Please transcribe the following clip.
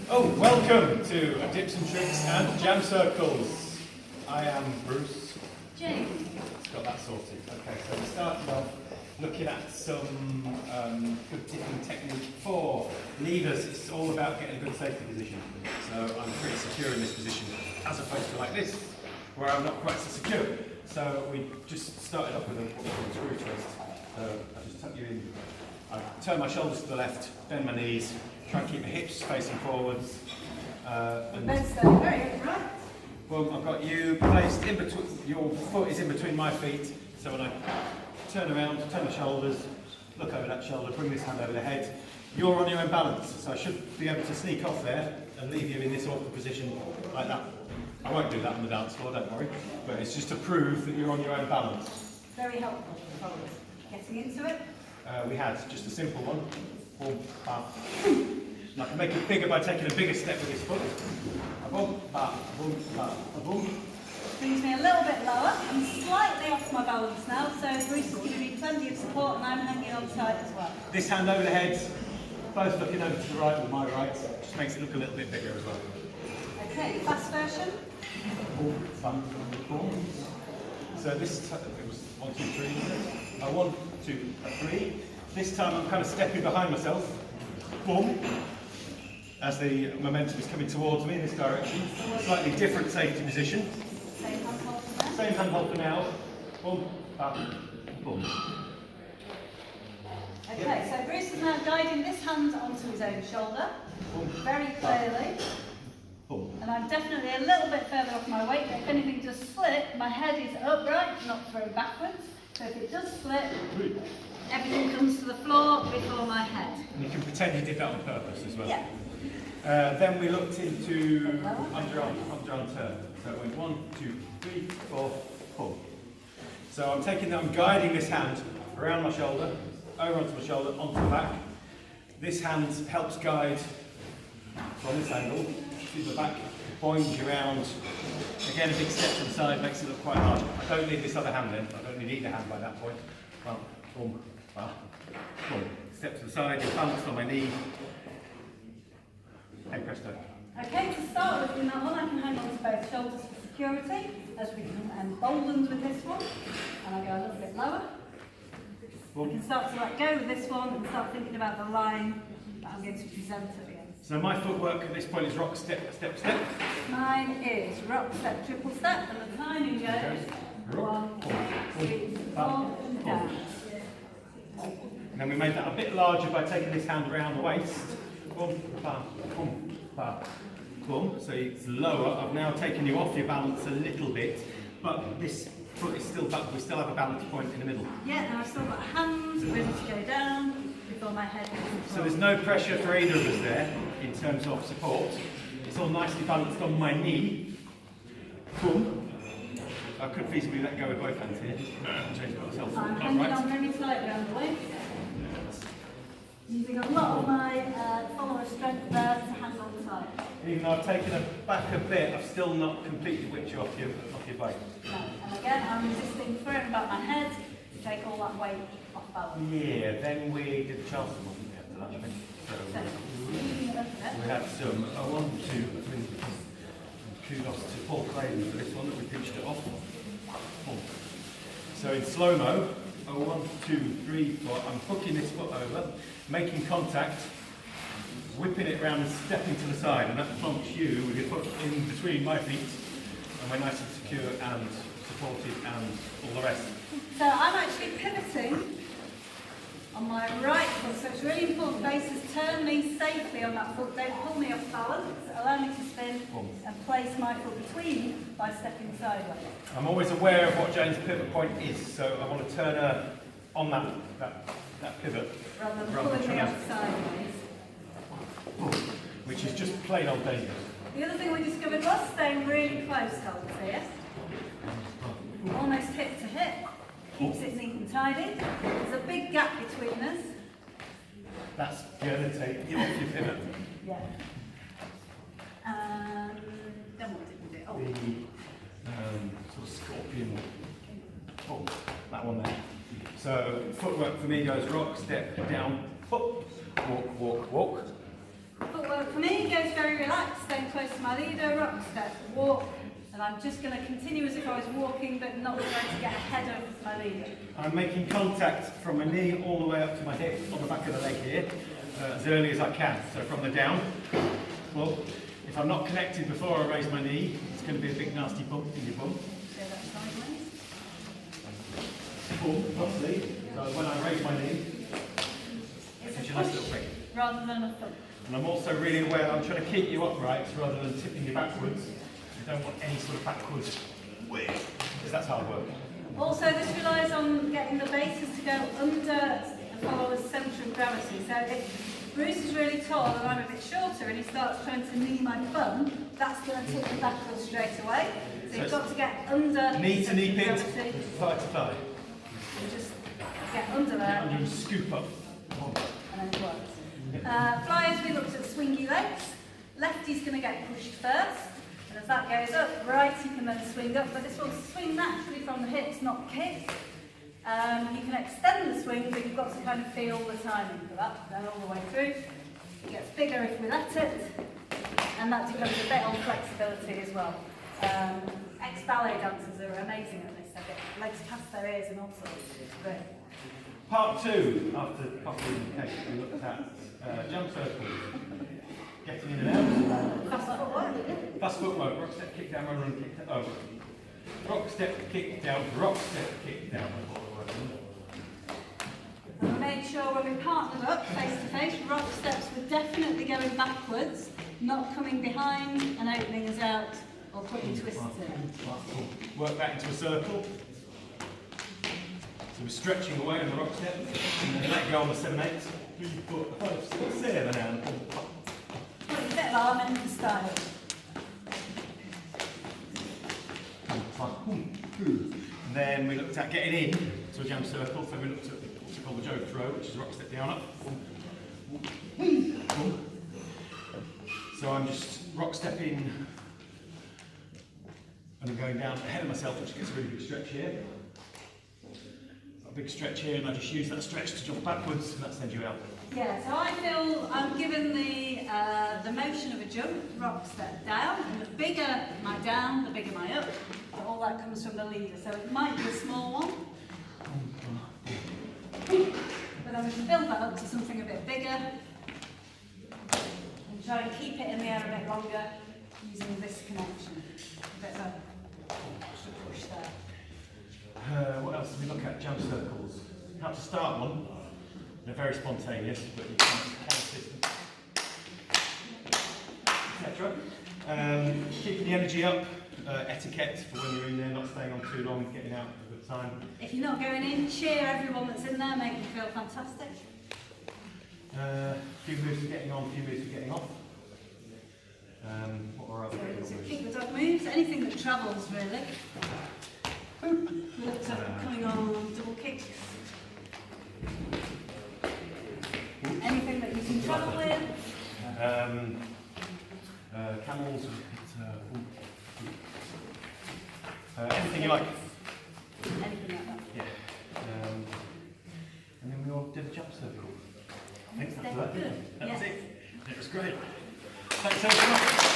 Oh, welcome to Dips and Tricks and Jam Circles. I am Bruce. Jane. It's got that sorted. Okay, so we started off looking at some good dipping technique for leaders. It's all about getting a good safety position. So I'm pretty secure in this position, as opposed to like this, where I'm not quite so secure. So we just started off with a screw twist. So I just tuck you in. I turn my shoulders to the left, bend my knees, try and keep my hips facing forwards. And very upright. Well, I've got you placed in between, your foot is in between my feet. So when I turn around, turn the shoulders, look over that shoulder, bring this hand over the head, you're on your own balance. So I should be able to sneak off there and leave you in this awkward position like that. I won't do that on the dance floor, don't worry. But it's just to prove that you're on your own balance. Very helpful for followers. Getting into it. We had just a simple one. Boom, ba. And I can make it bigger by taking a bigger step with this foot. A boom, ba, boom, ba, a boom. Brings me a little bit lower. I'm slightly off my balance now, so Bruce is giving me plenty of support and I'm hanging on tight as well. This hand over the head, both looking over to the right with my right, just makes it look a little bit bigger as well. Okay, fast version. Boom, ba, boom. So this time, it was 1, 2, 3. 1, 2, 3. This time I'm kind of stepping behind myself. Boom. As the momentum is coming towards me in this direction. Slightly different safety position. Same hand hold for now. Same hand hold for now. Boom, ba, boom. Okay, so Bruce is now guiding this hand onto his own shoulder. Boom, Very clearly. boom. And I'm definitely a little bit further off my weight, but if anything does slip, my head is upright, not thrown backwards. So if it does slip, everything comes to the floor before my head. And you can pretend you did that on purpose as well. Yeah. Then we looked into underarm turn. So it went 1, 2, 3, 4, pull. So I'm taking that, I'm guiding this hand around my shoulder, over onto my shoulder, onto the back. This hand helps guide from this angle to the back, boing around. Again, a big step to the side makes it look quite hard. I don't need this other hand then. I don't need either hand by that point. Boom, boom. Step to the side, you're balanced on my knee. Hey presto. Okay, to start with in that one, I can hang on to both shoulders for security, as we can emboldened with this one. And I go a little bit lower. I can start to let go with this one and start thinking about the line that I'm going to present at the end. So my footwork at this point is rock, step, step, step. Mine is rock, step, triple step, and the timing goes 1, 2, 3, 4, and down. And then we made that a bit larger by taking this hand around the waist. Boom, ba, boom, ba, boom. So it's lower. I've now taken you off your balance a little bit, but this foot is still back. We still have a balance point in the middle. Yeah, and I've still got hands ready to go down before my head hits the So floor. there's no pressure for either of us there in terms of support. It's all nicely balanced on my knee. Boom. I could feasibly let go with both hands here. Change myself. I'm hanging on very tight around the waist. Using a lot of my follower strength there to hang on tight. Even though I've taken it back a bit, I've still not completely whipped you off your bike. No. And again, I'm resisting throwing back my head to take all that weight off balance. Yeah, then we did the Charleston one, didn't we, after that, I think. So we had some 1, 2, 3. Kudos to Paul Clayton for this one that we pitched it off. Boom. So in slow-mo, 1, 2, 3, 4, I'm hooking this foot over, making contact, whipping it around and stepping to the side, and that plonks you with your foot in between my feet, and we're nice and secure and supported and all the rest. So I'm actually pivoting on my right foot, so it's really important bases turn me safely on that foot, don't pull me off balance, allow me to spin and place my foot between by stepping sideways. I'm always aware of what Jane's pivot point is, so I want to turn her on that pivot Rather than pulling me off sideways. which is just plain old dangerous. The other thing we discovered was staying really close, Holmes, here. Almost hip to hip. Keeps it neat and tidy. There's a big gap between us. That's going to take you off your pivot. Yeah. Then what did we do? Oh. The sort of scorpion. Oh, that one there. So footwork for me goes rock, step, down, up, walk, walk, walk. Footwork for me, it goes very relaxed, staying close to my leader, rock, step, walk, and I'm just going to continue as if I was walking, but not trying to get ahead of my leader. I'm making contact from my knee all the way up to my hip on the back of the leg here, as early as I can. So from the down, well, if I'm not connected before I raise my knee, it's going to be a big nasty bump in your bum. So that's sideways. Pull, not lead. So when I raise my knee, It's it's a a nice push little thing. rather than a thump. And I'm also really aware that I'm trying to keep you upright rather than tipping you backwards. I don't want any sort of backwards weight, because that's hard work. Also, this relies on getting the bases to go under the follower's centre of gravity. So if Bruce is really tall and I'm a bit shorter and he starts trying to knee my bum, that's going to tip me backwards straight away. So you've got to get under Knee to knee pit, gravity thigh to thigh. and just get under Get there under and scoop up. and then it works. Flyers, we looked at swingy legs. Lefty's going to get pushed first. And as that goes up, righty can then swing up, but this will swing naturally from the hips, not kick. You can extend the swing, but you've got to kind of feel the timing for that, then all the way through. It gets bigger if we let it, and that depends a bit on flexibility as well. Ex-ballet dancers are amazing at this. They get legs past their ears and all sorts. It's great. Part 2, after coffee and cake, we looked at jump circles. Getting in and out. Fast footwork. Fast footwork, rock step, kick down, run, kick over. Rock step, kick down, rock step, kick down. And we made sure when we partnered up face to face, rock steps were definitely going backwards, not coming behind and opening us out or putting twists in. Work that into a circle. So we're stretching away on the rock step, and then let go on the 7/8. 3, 4, 5, 6, 7, and Put a bit of arm in the style. And then we looked at getting in to a jump circle. So we looked at what we call the Joe throw, which is rock step down up. So I'm just rock stepping and I'm going down ahead of myself, which gets a really big stretch here. A big stretch here, and I just use that stretch to jump backwards, and that sends you out. Yeah, so I feel I'm given the motion of a jump, rock step down, and the bigger my down, the bigger my up. But all that comes from the leader, so it might be a small one. But then we can build that up to something a bit bigger. And try and keep it in the air a bit longer using this connection. A bit of a push there. What else did we look at? Jump circles. How to start one. They're very spontaneous, but you can etc. Keeping the energy up, etiquette for when you're in there, not staying on too long, getting out at a good time. If you're not going in, cheer everyone that's in there, make them feel fantastic. Few moves for getting on, few moves for getting off. What were other So kick the dog moves, anything that travels really. We looked at coming on double kicks. Anything that you can travel with. Camels, anything you like. Anything like that. Yeah. And then we all did a jump circle. I think that's Good. that. That was Yes. it. It was great. Thanks so much.